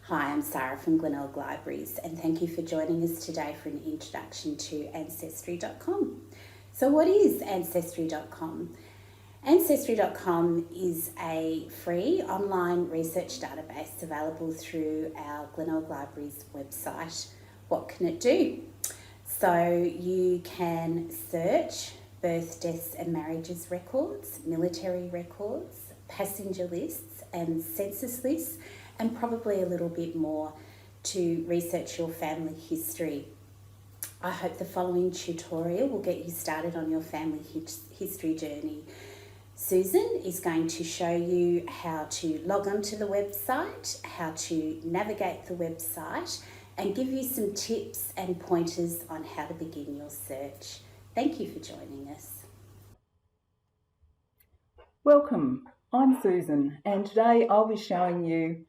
Hi, I'm Sarah from Glenelg Libraries, and thank you for joining us today for an introduction to Ancestry.com. So what is Ancestry.com? Ancestry.com is a free online research database available through our Glenelg Libraries website. What can it do? So you can search birth, deaths and marriages records, military records, passenger lists and census lists, and probably a little bit more to research your family history. I hope the following tutorial will get you started on your family history journey. Susan is going to show you how to log onto the website, how to navigate the website, and give you some tips and pointers on how to begin your search. Thank you for joining us. Welcome, I'm Susan, and today I'll be showing you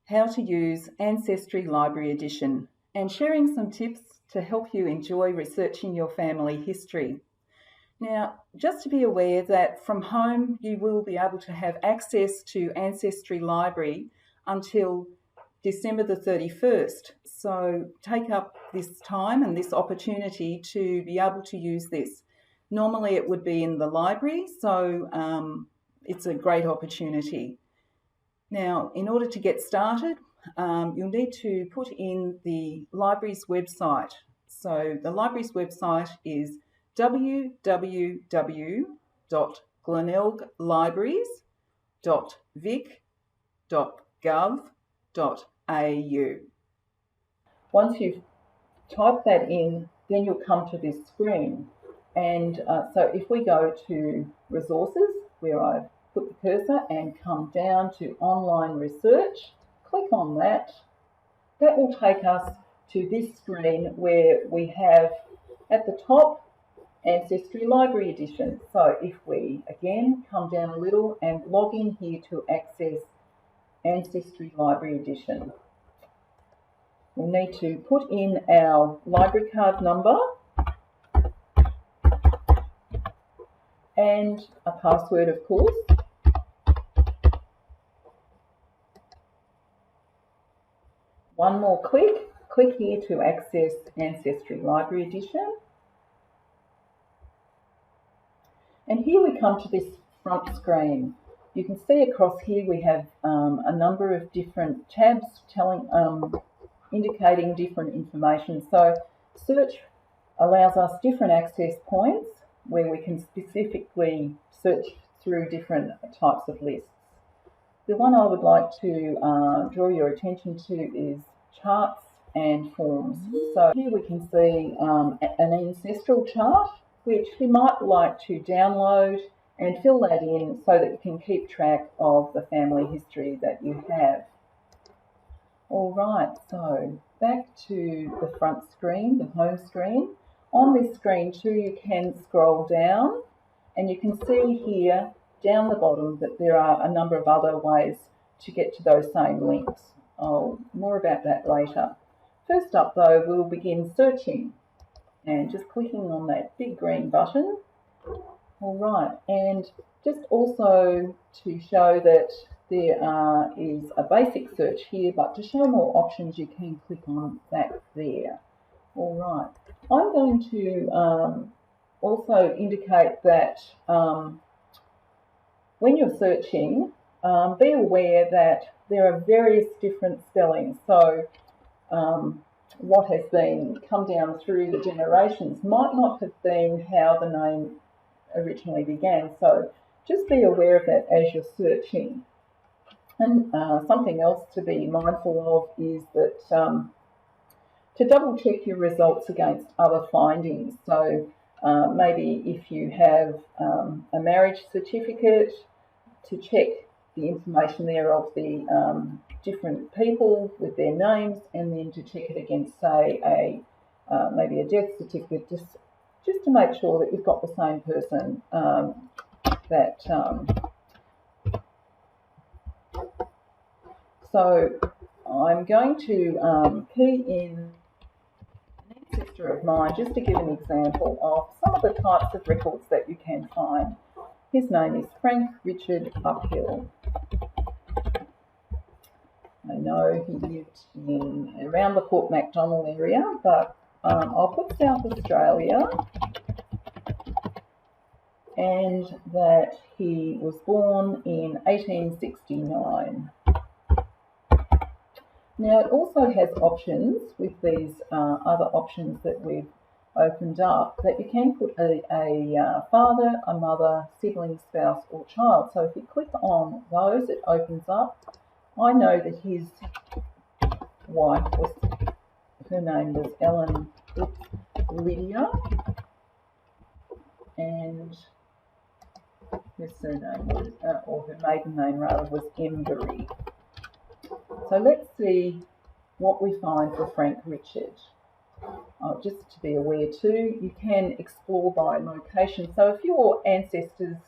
how to use Ancestry Library Edition and sharing some tips to help you enjoy researching your family history. Now, just to be aware that from home you will be able to have access to Ancestry Library until December the 31st. So take up this time and this opportunity to be able to use this. Normally it would be in the library, so it's a great opportunity. Now, in order to get started, you'll need to put in the library's website. So the library's website is www.glenelglibraries.vic.gov.au. Once you've typed that in, then you'll come to this screen. And so if we go to resources, where I've put the cursor and come down to online research, click on that. That will take us to this screen where we have at the top Ancestry Library Edition. So if we again come down a little and log in here to access Ancestry Library Edition, we'll need to put in our library card number and a password, of course. One more click here to access Ancestry Library Edition. And here we come to this front screen. You can see across here we have a number of different tabs indicating different information. So search allows us different access points where we can specifically search through different types of lists. The one I would like to draw your attention to is charts and forms. So here we can see an ancestral chart, which you might like to download and fill that in so that you can keep track of the family history that you have. All right, so back to the front screen, the home screen. On this screen too, you can scroll down and you can see here down the bottom that there are a number of other ways to get to those same links. More about that later. First up though, we'll begin searching and just clicking on that big green button. All right, and just also to show that there is a basic search here, but to show more options you can click on that there. All right, I'm going to also indicate that when you're searching, be aware that there are various different spellings. So what has been come down through the generations might not have been how the name originally began. So just be aware of that as you're searching. And something else to be mindful of is that to double check your results against other findings. So maybe if you have a marriage certificate, to check the information there of the different people with their names, and then to check it against, say, maybe a death certificate, just to make sure that you've got the same person So I'm going to key in an ancestor of mine just to give an example of some of the types of records that you can find. His name is Frank Richard Uphill. I know he lived in around the Port Macdonald area, but I'll put South Australia, and that he was born in 1869. Now, it also has options with these other options that we've opened up, that you can put a father, a mother, sibling, spouse or child. So if you click on those, it opens up. I know that his wife was, her name was Ellen Lydia, and her surname was, or her maiden name rather, was Embury. So let's see what we find for Frank Richard. Just to be aware too, you can explore by location. So if your ancestors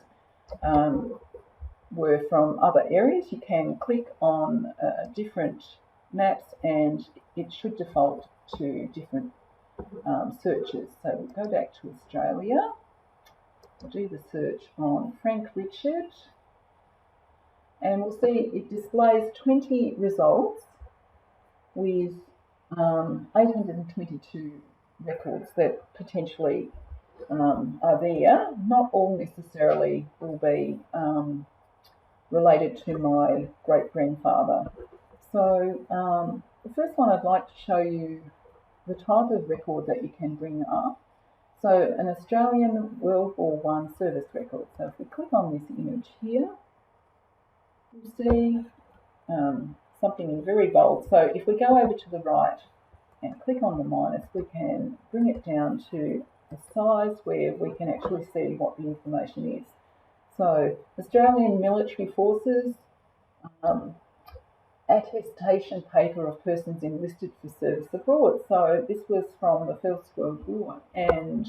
were from other areas, you can click on different maps and it should default to different searches. So we'll go back to Australia. We'll do the search on Frank Richard, and we'll see it displays 20 results with 822 records that potentially are there. Not all necessarily will be related to my great-grandfather. So the first one, I'd like to show you the type of record that you can bring up. So an Australian World War I service record. So if we click on this image here, you'll see something in very bold. So if we go over to the right and click on the minus, we can bring it down to a size where we can actually see what the information is. So Australian Military Forces, attestation paper of persons enlisted for service abroad. So this was from the First World War, and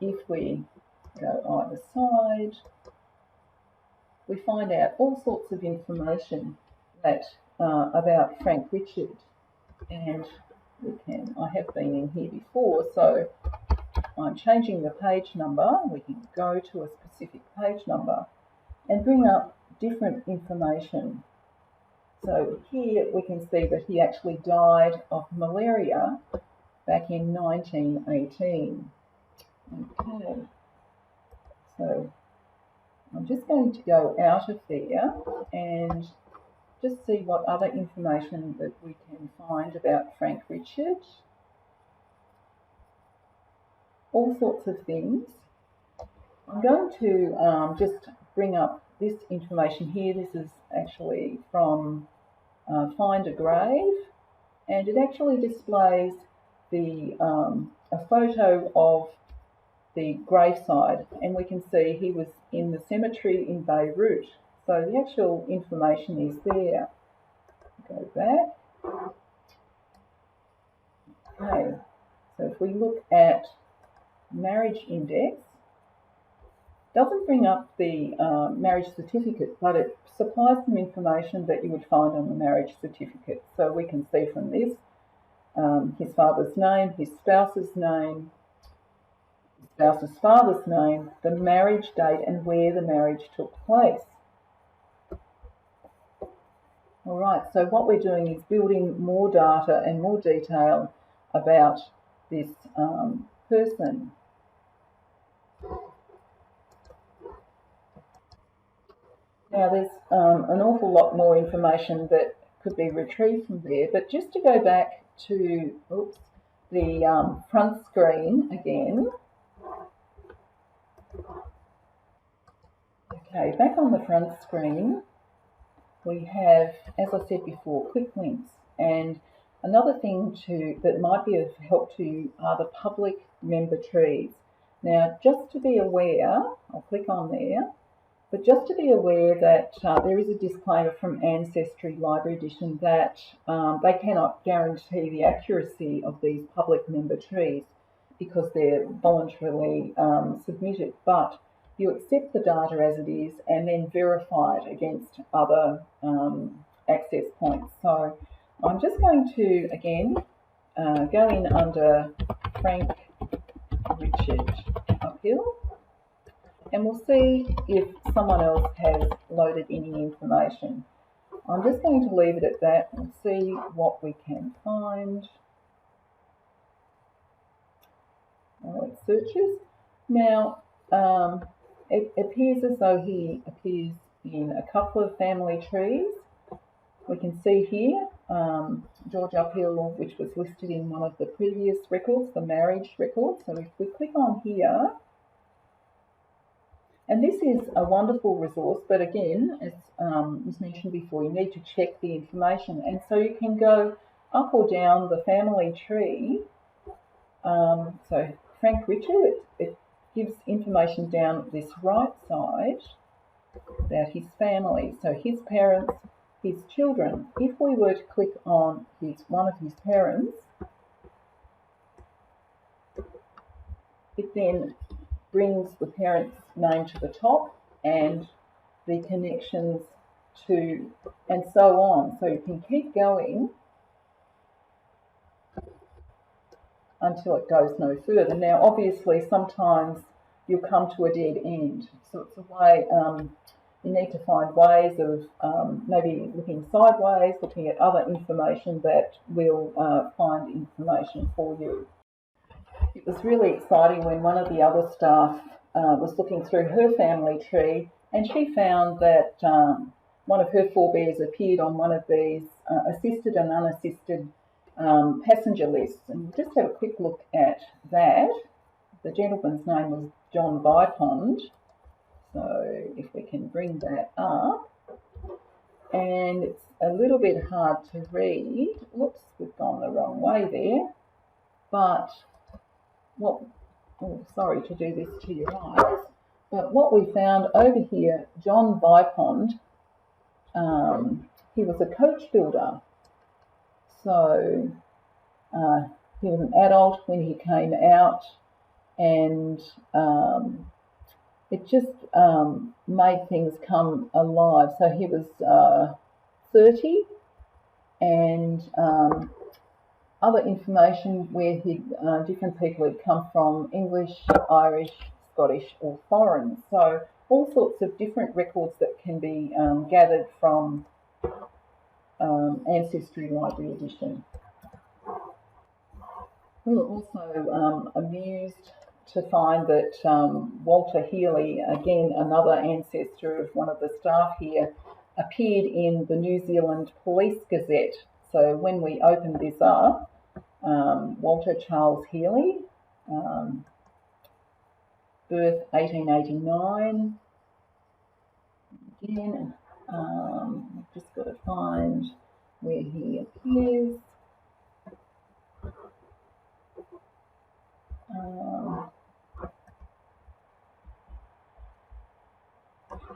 if we go either side, we find out all sorts of information that about Frank Richard, and I have been in here before, so I'm changing the page number. We can go to a specific page number and bring up different information. So here we can see that he actually died of malaria back in 1918. Okay, so I'm just going to go out of there and just see what other information that we can find about Frank Richard. All sorts of things. I'm going to just bring up this information here. This is actually from Find a Grave, and it actually displays the a photo of the graveside, and we can see he was in the cemetery in Beirut. So the actual information is there. Go back. Okay, so if we look at marriage index, doesn't bring up the marriage certificate, but it supplies some information that you would find on the marriage certificate. So we can see from this his father's name, his spouse's name, his spouse's father's name, the marriage date and where the marriage took place. All right, so what we're doing is building more data and more detail about this person. Now there's an awful lot more information that could be retrieved from there, but just to go back to the front screen again. Okay, back on the front screen, we have, as I said before, quick links. And another thing that might be of help to you are the public member trees. Now, just to be aware, I'll click on there, but just to be aware that there is a disclaimer from Ancestry Library Edition that they cannot guarantee the accuracy of these public member trees because they're voluntarily submitted, but you accept the data as it is and then verify it against other access points. So I'm just going to, again, go in under Frank Richard Uphill, and we'll see if someone else has loaded any information. I'm just going to leave it at that and see what we can find. It searches. Now, it appears as though he appears in a couple of family trees. We can see here George Uphill, which was listed in one of the previous records, the marriage record. So if we click on here, and this is a wonderful resource, but again, as was mentioned before, you need to check the information. And so you can go up or down the family tree. So Frank Richard, it gives information down this right side about his family. So his parents, his children. If we were to click on one of his parents, it then brings the parent's name to the top and the connections to, and so on. So you can keep going until it goes no further. Now, obviously, sometimes you'll come to a dead end. So it's a way, you need to find ways of maybe looking sideways, looking at other information that will find information for you. It was really exciting when one of the other staff was looking through her family tree, and she found that one of her forebears appeared on one of these assisted and unassisted passenger lists. And we'll just have a quick look at that. The gentleman's name was John Bypond. So if we can bring that up, and it's a little bit hard to read. Whoops, we've gone the wrong way there. But sorry to do this to your eyes. But what we found over here, John Bypond, he was a coach builder. So he was an adult when he came out, and it just made things come alive. So he was 30, and other information where different people had come from, English, Irish, Scottish or foreign. So all sorts of different records that can be gathered from Ancestry Library edition. We were also amused to find that Walter Healey, again another ancestor of one of the staff here, appeared in the New Zealand Police Gazette. So when we opened this up, Walter Charles Healey, birth 1889. Again, I've just got to find where he appears.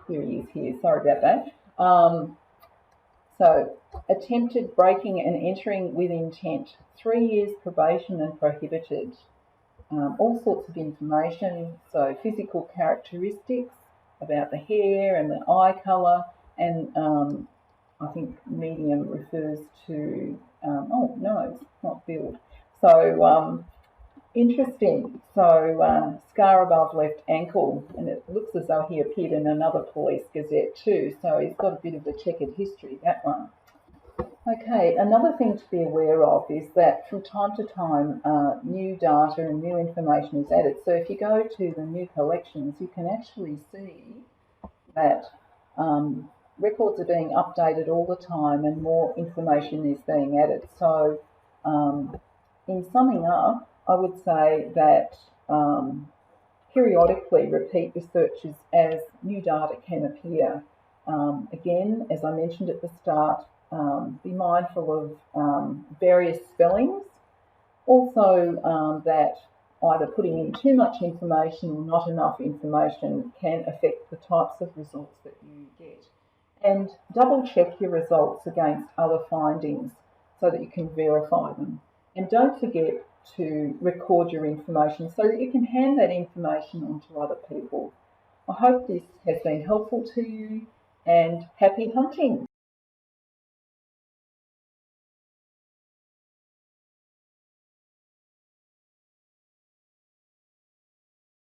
Here he is here, sorry about that. So, attempted breaking and entering with intent, 3 years probation and prohibited. All sorts of information, so physical characteristics about the hair and the eye colour, and I think medium refers to, no, it's not build. So, interesting. So, scar above left ankle, and it looks as though he appeared in another police gazette too, so he's got a bit of a checkered history, that one. Okay, another thing to be aware of is that from time to time new data and new information is added. So if you go to the new collections, you can actually see that records are being updated all the time and more information is being added. So in summing up, I would say that periodically repeat researches as new data can appear. Again, as I mentioned at the start, be mindful of various spellings. Also that either putting in too much information or not enough information can affect the types of results that you get. And double check your results against other findings so that you can verify them. And don't forget to record your information so that you can hand that information on to other people. I hope this has been helpful to you, and happy hunting!